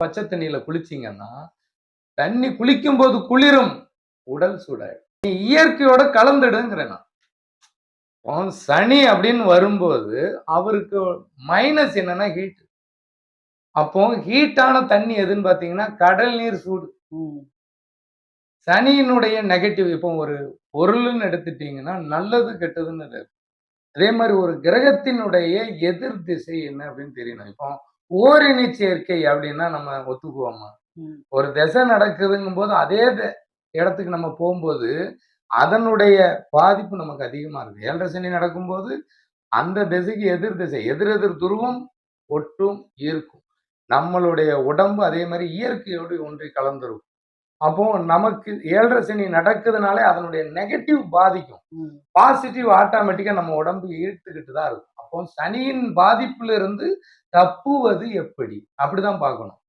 பச்சை தண்ணியில குளிச்சிங்கன்னா தண்ணி குளிக்கும் போது குளிரும், உடல் சூடாயிடும். நீ இயற்கையோட கலந்துடுங்கிறேன் நான். சனி அப்படின்னு வரும்போது அவருக்கு மைனஸ் என்னன்னா ஹீட். அப்போ ஹீட்டான தண்ணி எதுன்னு பாத்தீங்கன்னா கடல் நீர் சூடு. சனியினுடைய நெகட்டிவ். இப்போ ஒரு பொருள்னு எடுத்துட்டீங்கன்னா நல்லது கெட்டதுன்னு. அதே மாதிரி ஒரு கிரகத்தினுடைய எதிர் திசை என்ன அப்படின்னு தெரியணும். இப்போ ஓரினி சேர்க்கை அப்படின்னா நம்ம ஒத்துக்குவோமா? ஒரு திசை நடக்குதுங்கும் போது அதே இடத்துக்கு நம்ம போகும்போது அதனுடைய பாதிப்பு நமக்கு அதிகமா இருக்கு. 7.5 சனி நடக்கும்போது அந்த திசைக்கு எதிர் திசை, எதிர் துருவம் ஒட்டும் இருக்கும். நம்மளுடைய உடம்பு அதே மாதிரி இயற்கையோடு ஒன்றி கலந்துருக்கும். அப்போ நமக்கு 7.5 சனி நடக்குதுனாலே அதனுடைய நெகட்டிவ் பாதிக்கும். பாசிட்டிவ் ஆட்டோமேட்டிக்கா நம்ம உடம்பு ஈர்த்துக்கிட்டு தான் இருக்கும். அப்போ சனியின் பாதிப்புல இருந்து தப்புவது எப்படி அப்படிதான் பார்க்கணும்.